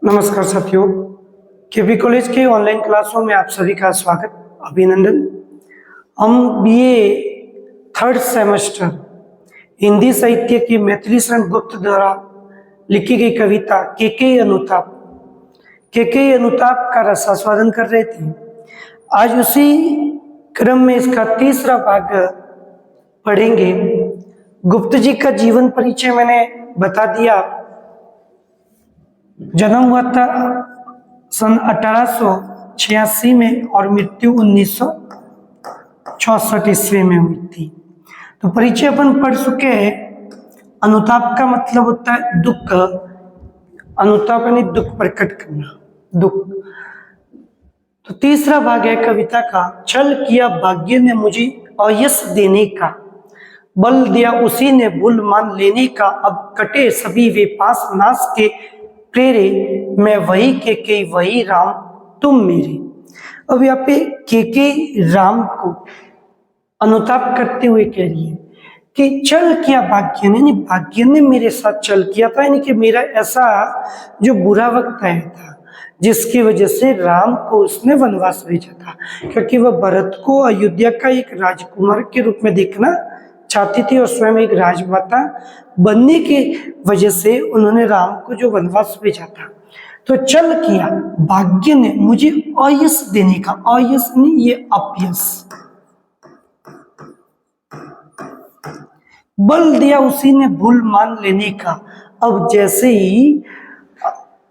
नमस्कार साथियों, KP college के ऑनलाइन क्लासों में आप सभी का स्वागत, अभिनंदन। हम बीए थर्ड सेमेस्टर हिंदी साहित्य की मैथिली शरण गुप्त द्वारा लिखी गई कविता केके अनुताप का रसास्वादन कर रहे थे। आज उसी क्रम में इसका तीसरा भाग पढ़ेंगे। गुप्त जी का जीवन परिचय मैंने बता दिया। जन्म हुआ था सन 1886 में और मृत्यु 1964 ईस्वी में हुई थी। तो परिचय अपन पढ़ चुके हैं। अनुताप का मतलब होता है दुख। अनुताप यानी दुख प्रकट करना, दुख। तो तीसरा भाग है कविता का। छल किया भाग्य ने मुझे अयस देने का, बल दिया उसी ने भूल मान लेने का। अब कटे सभी वे पास नाश के प्रेरे, मैं वही के वही राम तुम मेरे। अब यहाँ पे के राम को अनुताप करते हुए कह रही है कि चल किया भाग्य ने, भाग्य ने मेरे साथ चल किया था, यानी कि मेरा ऐसा जो बुरा वक्त आया था जिसकी वजह से राम को उसने वनवास भेजा था, क्योंकि वह भरत को अयोध्या का एक राजकुमार के रूप में देखना चाहती थी और स्वयं एक राजमाता बनने की वजह से उन्होंने राम को जो वनवास भेजा था। तो चल किया भाग्य ने मुझे अयस देने का, अयस नहीं ये अपयस, बल दिया उसी ने भूल मान लेने का। अब जैसे ही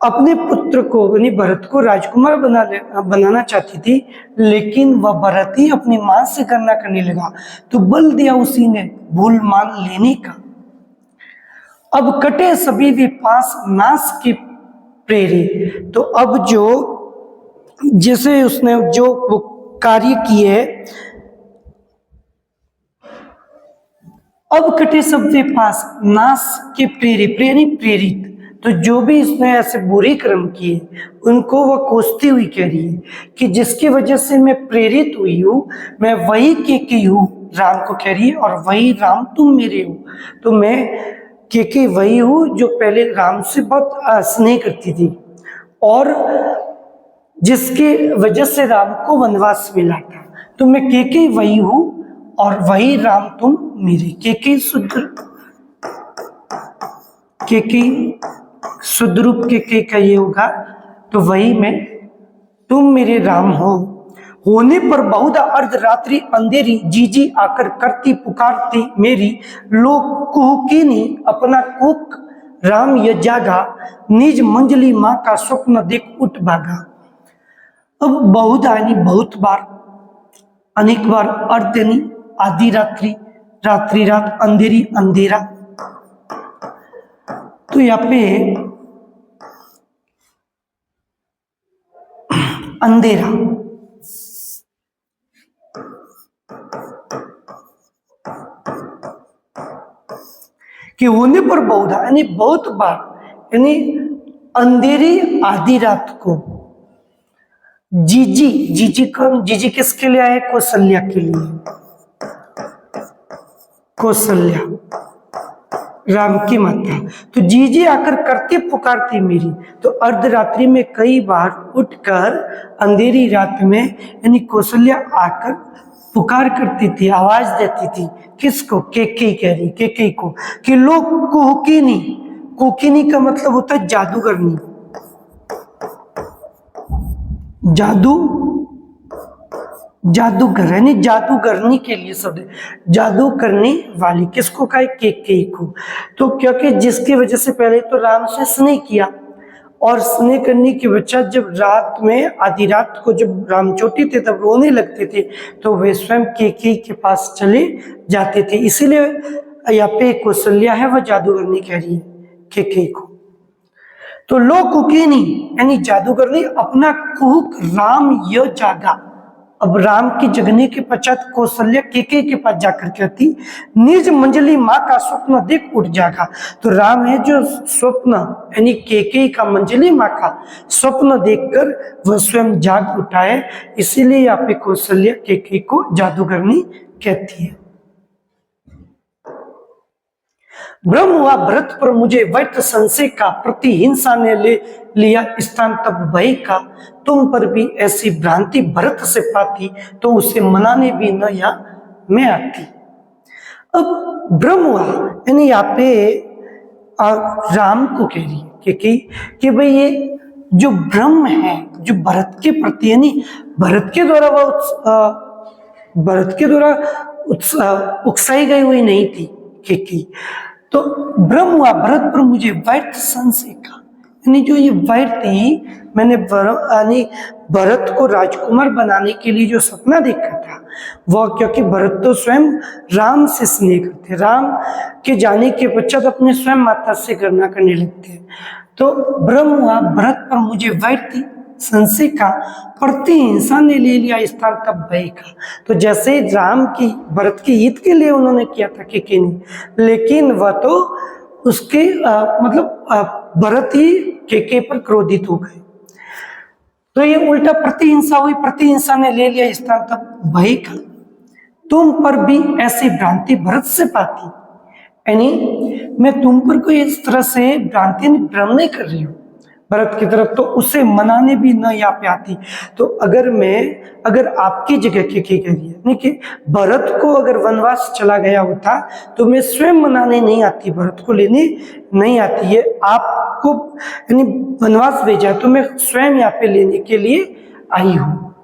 अपने पुत्र को यानी भरत को राजकुमार बनाना चाहती थी, लेकिन वह भरत ही अपनी मां से गणना करने लगा, तो बल दिया उसी ने भूल मान लेने का। अब कटे सभी भी पास नाश के प्रेरे। तो अब जो जैसे उसने जो वो कार्य किए, अब कटे सब वे पास नाश के प्रेरे, प्रेरित। तो जो भी इसने ऐसे बुरे कर्म किए उनको वह कोसती हुई कह रही है कि जिसकी वजह से मैं प्रेरित हुई हूं, मैं वही के हूं, राम को कह रही है, और वही राम तुम मेरे हो। तो मैं के वही हूं जो पहले राम से बहुत स्नेह करती थी और जिसके वजह से राम को वनवास मिला था। तो मैं के वही हूं और वही राम तुम मेरे। के शुद्ध रूप के का ये होगा, तो वही मैं तुम मेरे राम हो। होने पर बहुधा अर्धरात्रि अंधेरी, जीजी आकर करती पुकारती मेरी। लोग कुहकीनी अपना कुक राम ये जागा, निज मंजली माँ का स्वप्न देख उठ भागा। अब बहुधा यानी बहुत बार, अनेक बार, अर्ध यानी आधी रात्रि, रात्रि रात, अंधेरी अंधेरा। तो यहाँ पे अंधेरा, कि होने पर बहुधा यानी बहुत बार, यानी अंधेरी आधी रात को। जीजी किसके लिए आए? कौशल्या के लिए। कौशल्या राम की माता। तो जीजी आकर करती पुकारती मेरी। तो अर्धरात्रि में कई बार उठकर अंधेरी रात में यानी कौशल्या आकर पुकार करती थी, आवाज देती थी। किसको? के कह रही, के को, कि लोग कुहकीनी। कुहकीनी का मतलब होता है जादूगरनी, जादूगर यानी जादूगरनी के लिए शब्द, जादू करने वाली। किसको कहा? के को। तो क्योंकि जिसकी वजह से पहले तो राम से स्नेह किया और स्नेह करने के पश्चात जब रात में आधी रात को जब राम छोटे थे तब रोने लगते थे, तो वे स्वयं के पास चले जाते थे। इसीलिए यहाँ पे कौशल्या है वह जादूगरनी कह रही है के को। तो लोग कुकीनी यानी जादूगरनी अपना कुहक राम य जागा। अब राम की जगने के पश्चात कौशल्या के पास जाकर कहती, निज मंजली माँ का स्वप्न देख उठ जागा। तो राम है जो स्वप्न यानी के का, मंजली माँ का स्वप्न देखकर वह स्वयं जाग उठा है। इसीलिए यहाँ पे कौशल्या के को जादूगरनी कहती है। भ्रम हुआ भरत पर मुझे व्यर्थ संशय का, प्रति हिंसा ने ले लिया स्थान तब भय का। तुम पर भी ऐसी भ्रांति भरत से पाती, तो उसे मनाने भी न या मैं आती। अब भ्रम हुआ यानी यहाँ पे राम को कह रही है कि भाई ये जो भ्रम है जो भरत के प्रति, यानी भरत के द्वारा उकसाई गई हुई नहीं थी कि तो भ्रम हुआ भरत पर मुझे व्यर्थ संशय का, यानी जो ये व्यर्थ थी, मैंने यानी भरत को राजकुमार बनाने के लिए जो सपना देखा था वह, क्योंकि भरत तो स्वयं राम से स्नेह करते, राम के जाने के पश्चात अपने स्वयं माता से गणना करने लगते हैं। तो भ्रम हुआ भरत पर मुझे व्यर्थ संशय का, प्रति हिंसा ने ले लिया स्थान तब भय का। तो जैसे राम की भरत के हित के लिए उन्होंने किया था कि नहीं, लेकिन वह तो उसके भरत ही के पर क्रोधित हो गए। तो ये उल्टा प्रतिहिंसा हुई, प्रतिहिंसा ने ले लिया स्थान तब भय का। तुम पर भी ऐसी भ्रांति भरत से पाती, यानी मैं तुम पर कोई इस तरह से भ्रांति भ्रम नहीं कर रही हूँ भरत की तरफ, तो उसे मनाने भी न यहाँ पे आती। तो अगर आपकी जगह के कह रही है कि भरत को अगर वनवास चला गया होता तो मैं स्वयं मनाने नहीं आती, भरत को लेने नहीं आती है, आपको यानी वनवास भेजा तो मैं स्वयं यहाँ पे लेने के लिए आई हूँ।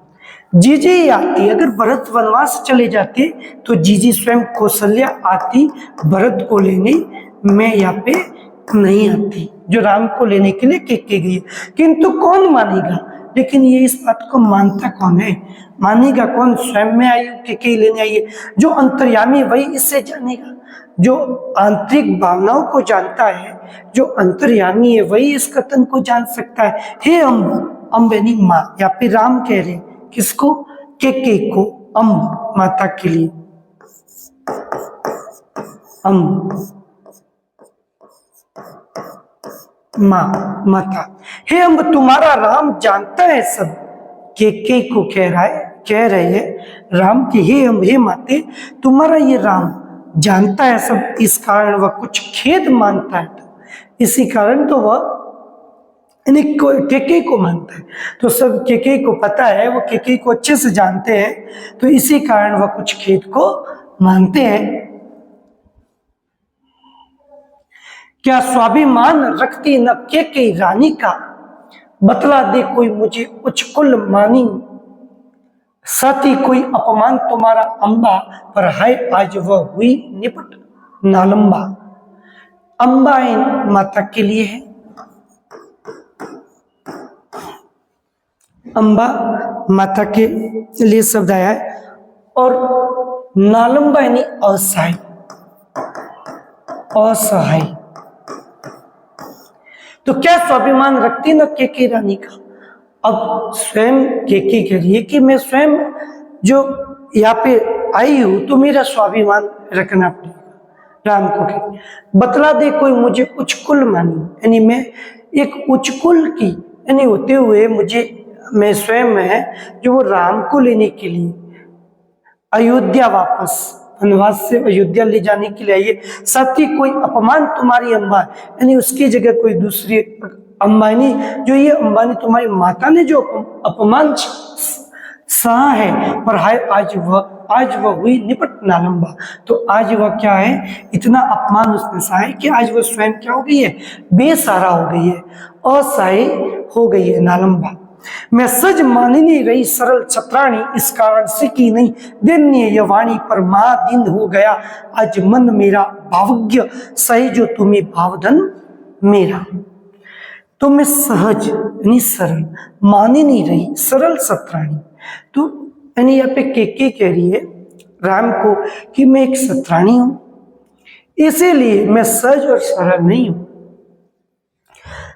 जीजी आती, अगर भरत वनवास चले जाते तो जीजी स्वयं कौशल्या आती भरत को लेने, मैं यहाँ पे नहीं आती, जो राम को लेने के लिए के गई। किंतु कौन मानेगा, लेकिन ये इस बात को मानता कौन है, मानेगा कौन, स्वयं में आई के लेने आई है। जो अंतर्यामी वही इससे जानेगा, जो आंतरिक भावनाओं को जानता है, जो अंतर्यामी है वही इस कथन को जान सकता है। हे अम्ब यानी माँ, या फिर राम कह रहे किसको, के को, अम्ब माता के लिए, अम्ब माँ माता। हे अम्ब तुम्हारा राम जानता है सब, के को कह रहे हैं राम की, हे अम्ब हे माते तुम्हारा ये राम जानता है सब, इस कारण वह कुछ खेद मानता है, तो इसी कारण तो वह के को मानता है। तो सब के को पता है, वो के को अच्छे से जानते हैं, तो इसी कारण वह कुछ खेद को मानते हैं। क्या स्वाभिमान रखती न के रानी का, बतला दे कोई मुझे उच्च कुल मानी, साथी कोई अपमान तुम्हारा अम्बा, पर हाय आज वह हुई निपट नालंबा। अम्बा माता के लिए है, अम्बा माता के लिए शब्द आया है, और नालंबा यानी असहाय, असहाय। तो क्या स्वाभिमान रखती न के रानी का, अब स्वयं के करिए कि मैं स्वयं जो यहाँ पे आई हूं तो मेरा स्वाभिमान रखना पड़ेगा। राम को कहिए बतला दे कोई मुझे उच्च कुल मानी, यानी मैं एक उच्च कुल की यानी होते हुए मैं स्वयं है जो वो राम को लेने के लिए अयोध्या वापस वनवास से अयोध्या ले जाने के लिए आइए, साथ ही कोई अपमान तुम्हारी अम्बा, यानी उसकी जगह कोई दूसरी अंबानी, जो ये अंबानी तुम्हारी माता ने जो अपमान सहा है, पर हाय आज वह हुई निपट नालंबा। तो आज वह क्या है, इतना अपमान उसने सहा है कि आज वह स्वयं क्या हो गई है, बेसहारा हो गई है, असहाय हो गई है नालंबा। मैं सज मानी नहीं रही सरल छत्राणी, इस कारण से की नहीं दिन्य ये वाणी, पर माँ दिन हो गया आज मन मेरा, भावज्ञ सही जो तुम्हें भावधन मेरा। तो मैं सहज यानी सरल, मानी नहीं रही सरल छत्राणी, तो यानी यहाँ पे के कह रही है राम को कि मैं एक छत्राणी हूं, इसीलिए मैं सहज और सरल नहीं हूं।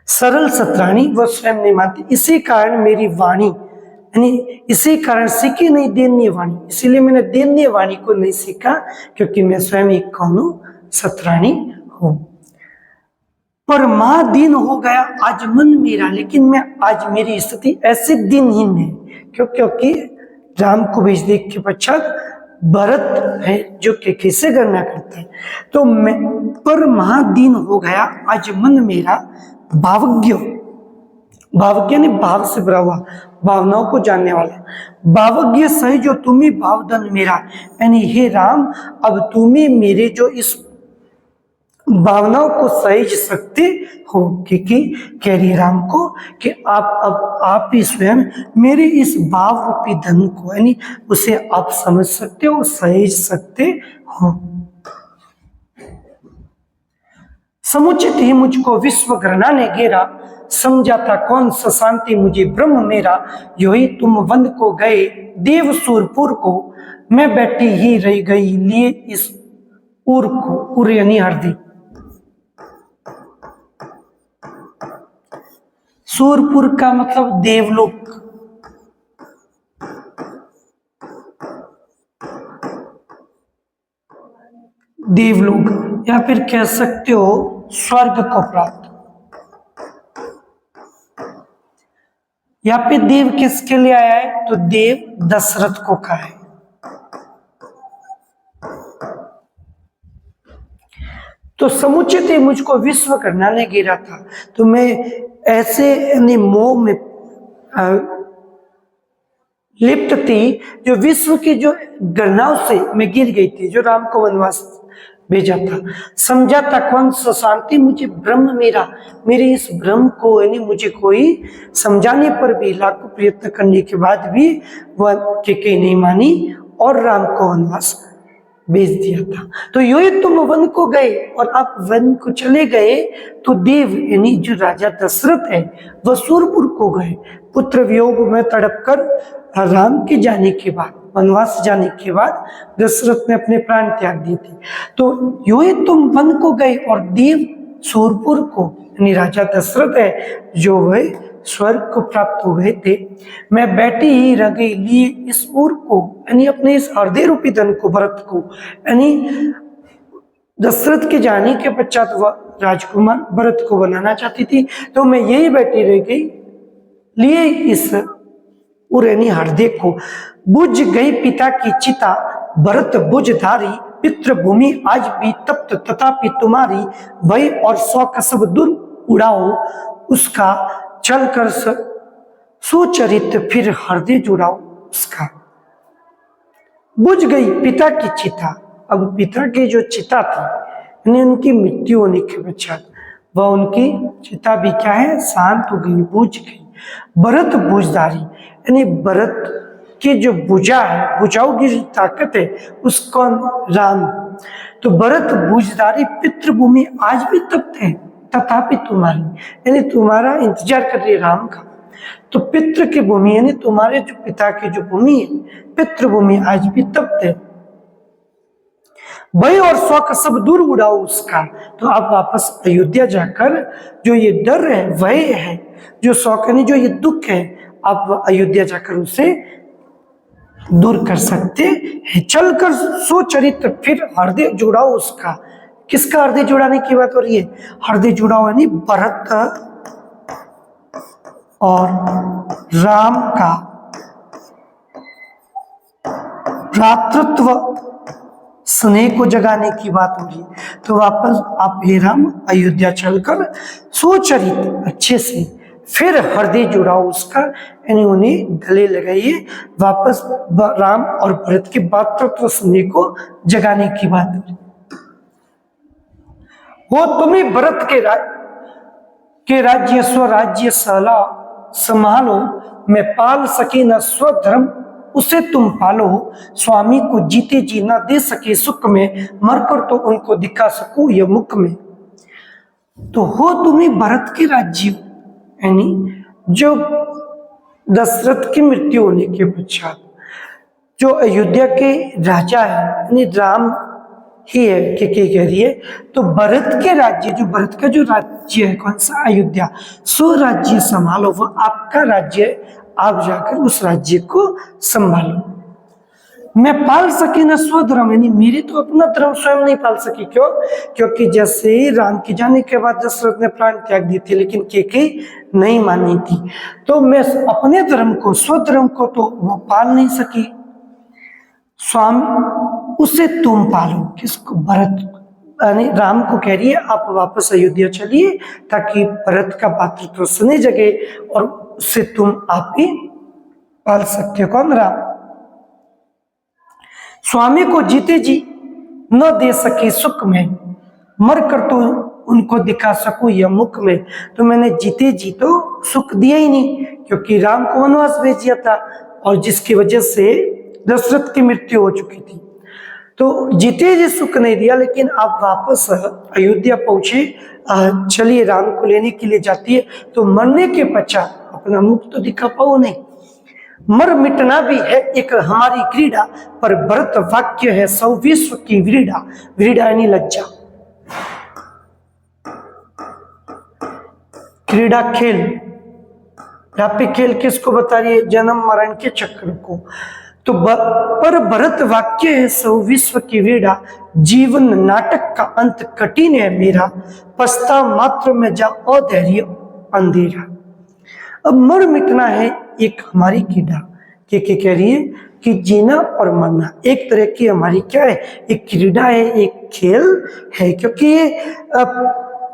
सरल छत्राणी वह स्वयं नहीं मानती, इसी कारण मेरी वाणी यानी इसी कारण सीखी नहीं देन्य वाणी, इसीलिए मैंने देन्य वाणी को नहीं सीखा, क्योंकि मैं स्वयं एक कौन हूं, छत्राणी हूं। पर माँ दिन हो गया आज मन मेरा, लेकिन मैं आज मेरी स्थिति ऐसे दिनहीन है, क्योंकि राम को भेजने के पश्चात भरत है जो के से गणना करता है। तो मैं पर महादीन हो गया आज मन मेरा भावज्ञ, भावज्ञ ने भाव से भरा हुआ, भावनाओं को जानने वाला। भावज्ञ सही जो तुम्ही भावधन मेरा, यानी हे राम अब तुम्ही मेरे जो इस भावनाओं को सहेज सकते हो। क्योंकि कह रही राम को कि आप ही स्वयं मेरे इस भाव रूपी धन को, यानी उसे आप समझ सकते हो, सहेज सकते हो। समुचित ही मुझको विश्व घृणा ने घेरा, समझाता कौन सा शांति मुझे ब्रह्म मेरा। यो ही तुम वन को गए देव सूरपुर को, मैं बैठी ही रह गई लिए इस उर को। उर यानी हरदी, सूरपुर का मतलब देवलोक। देवलोक या फिर कह सकते हो स्वर्ग को प्राप्त। यहाँ पे देव किसके लिए आया है, तो देव दशरथ को कहा है। तो समुचित ही मुझको विश्व करना ने गिरा था, तो मैं ऐसे मोह में लिप्त थी जो विश्व की जो गणनाओं से मैं गिर गई थी, जो राम को वनवास भेजा था। समझा था कौन सा शांति मुझे ब्रह्म मेरा, मेरे इस ब्रह्म को यानी मुझे कोई समझाने पर भी, लाखों प्रयत्न करने के बाद भी वह के नहीं मानी और राम को वनवास भेज दिया था। तो यो ही तुम वन को गए और आप वन को चले गए, तो देव यानी जो राजा दशरथ है वह सूरपुर को गए। पुत्र वियोग में तड़प कर राम के जाने के बाद, वनवास जाने के बाद दशरथ ने अपने प्राण त्याग दिए थे। तो यो ही तुम वन को गए और देव सूरपुर को, यानी राजा दशरथ है जो वह स्वर्ग को प्राप्त हो गए थे। मैं बैठी ही रह गई लिए इस उर को, यानी अपने इस हृदय रूपी धन को, भरत को, यानी दशरथ के जाने के पश्चात वह राजकुमार भरत को बनाना चाहती थी। तो मैं यही बैठी रह गई लिए इस उर यानी हृदय को। बुझ गई पिता की चिता भरत बुझधारी, पितृभूमि आज भी तप्त तथापि तुम्हारी, भय और शौक सब दूर उड़ाओ उसका, चल कर सुचरित फिर हृदय जुड़ाओ उसका। बुझ गई पिता की चिता, अब पिता की जो चिता थी यानी उनकी मृत्यु होने के पश्चात वह उनकी चिता भी क्या है, शांत हो गई, बुझ गई। भरत बुझधारी यानी भरत की जो भुजा है, भुजाओं की जो ताकत है उसको राम। तो भरत बुझधारी पितृभूमि आज भी तप्त है तथापि तुम्हारी, यानी तुम्हारा इंतजार कर रही है राम का। तो पितृ की भूमि यानी तुम्हारे जो पिता की जो भूमि है, पितृभूमि आज भी तप्त है। भय और शौक सब दूर उड़ाओ उसका। तो आप वापस अयोध्या जाकर जो ये डर है, भय है, जो शौक यानी जो ये दुख है, आप अयोध्या जाकर उसे दूर कर सकते हैं। चलकर सुचरित फिर हृदय जुड़ाओ उसका। किसका हृदय जुड़ाने की बात हो रही है, हृदय जुड़ाओ यानी भरत और राम का भ्रातृत्व स्नेह को जगाने की बात हो रही है। तो वापस आप हे राम अयोध्या चलकर सुचरित अच्छे से फिर हृदय जुड़ाओ उसका, यानी उन्हें गले लगाइए। वापस राम और भरत के भ्रातृत्व स्नेह को जगाने की बात हो रही। वो तुम्हें भरत के राज्य स्वराज्य सहला संभालो, मैं पाल सके न स्वधर्म उसे तुम पालो, स्वामी को जीते जी न दे सके सुख में, मरकर तो उनको दिखा सकूं ये मुख में। तो हो तुम्हें भरत के राज्य, यानी जो दशरथ की मृत्यु होने के पश्चात जो अयोध्या के राजा है, यानी राम ही है कि कह रही है। तो भरत के राज्य, जो भरत का जो राज्य है कौन सा, अयोध्या, सो राज्य संभालो, वो आपका राज्य है, आप जाकर उस राज्य को संभालो। मैं पाल सके न स्वधर्म, यानी मेरे तो अपना धर्म स्वयं नहीं पाल सकी। क्यों? क्योंकि जैसे राम के जाने के बाद दशरथ ने प्राण त्याग दिए थे, लेकिन कैकेयी नहीं मानी थी। तो मैं अपने धर्म को, स्वधर्म को तो वो पाल नहीं सकी। स्वामी उसे तुम पालो। किसको? भरत, यानी राम को कह रही है आप वापस अयोध्या चलिए ताकि भरत का पात्र तो सुने जगे और उसे तुम आप ही पाल सकते हो। कौन? राम। स्वामी को जीते जी न दे सके सुख में, मर कर तो उनको दिखा सकूं यह मुख में। तो मैंने जीते जी तो सुख दिया ही नहीं, क्योंकि राम को वनवास भेज दिया था और जिसकी वजह से दशरथ की मृत्यु हो चुकी थी। तो जीते जी सुख नहीं दिया, लेकिन आप वापस अयोध्या पहुंचे, चलिए राम को लेने के लिए जाती है। तो मरने के पश्चात अपना मुख तो दिखा पाओ नहीं। मर मिटना भी है एक हमारी क्रीड़ा, पर भरत वाक्य है सौ विश्व की व्रीड़ा। व्रीड़ा यानी लज्जा। क्रीड़ा खेल, यहाँ पे खेल किसको बता रही है? जन्म मरण के चक्र को। तो पर भरत वाक्य है सौ विश्व की व्रीड़ा, जीवन नाटक का अंत कठिन है मेरा, पछतावा मात्र में जा अधैर्य अंधेरा। अब मर मिटना है एक हमारी क्रीड़ा। के कह रही है कि जीना और मरना एक तरह की हमारी क्या है? एक क्रीड़ा है, एक खेल है, क्योंकि ये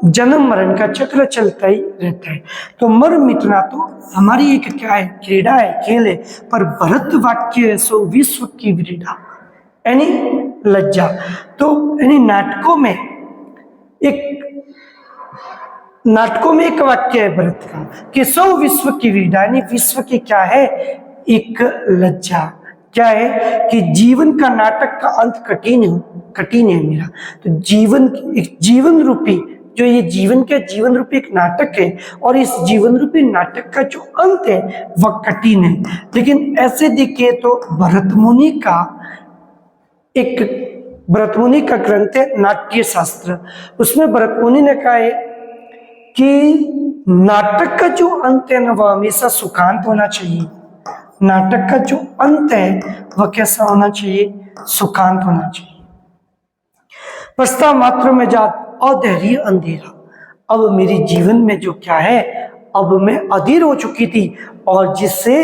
जन्म मरण का चक्र चलता ही रहता है। तो मर मिटना तो हमारी एक क्या है? क्रीड़ा है, खेल है। पर भरत वाक्य है सो विश्व की व्रीड़ा, यानी लज्जा। तो यानी नाटकों में एक वाक्य है भरत का कि सौ विश्व की व्रीड़ा, यानी विश्व की क्या है? एक लज्जा। क्या है? कि जीवन का नाटक का अंत कठिन है मेरा। तो जीवन रूपी जो ये जीवन का जीवन रूपी एक नाटक है, और इस जीवन रूपी नाटक का जो अंत है वह कठिन है। लेकिन ऐसे देखे तो भरत मुनि का ग्रंथ है नाट्य शास्त्र। उसमें भरत मुनि ने कहा है कि नाटक का जो अंत है ना वह हमेशा सुखांत होना चाहिए। नाटक का जो अंत है वह कैसा होना चाहिए? सुखांत होना चाहिए। पछतावा मात्र में जात अधैर्य अंधेरा। अब मेरे जीवन में जो क्या है, अब मैं अधीर हो चुकी थी, और जिससे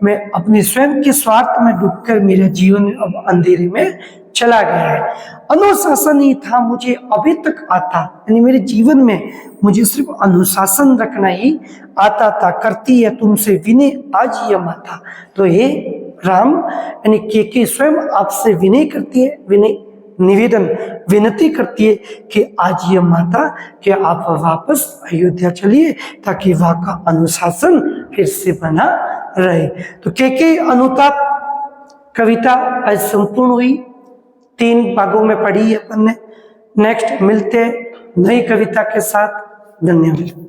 मैं अपने स्वयं के स्वार्थ में डूबकर मेरा जीवन अब अंधेरे में चला गया है। अनुशासन ही था मुझे अभी तक आता, यानी मेरे जीवन में मुझे सिर्फ अनुशासन रखना ही आता था। करती है तुमसे विनय आज यह माता। तो हे राम, यानी के स्वयं आपसे विनय करती है, निवेदन विनती करती है कि आज ये माता कि आप वापस अयोध्या चलिए ताकि वहां का अनुशासन फिर से बना रहे। तो के अनुताप कविता आज संपूर्ण हुई, 3 भागों में पढ़ी है अपन ने। नेक्स्ट मिलते हैं नई कविता के साथ। धन्यवाद।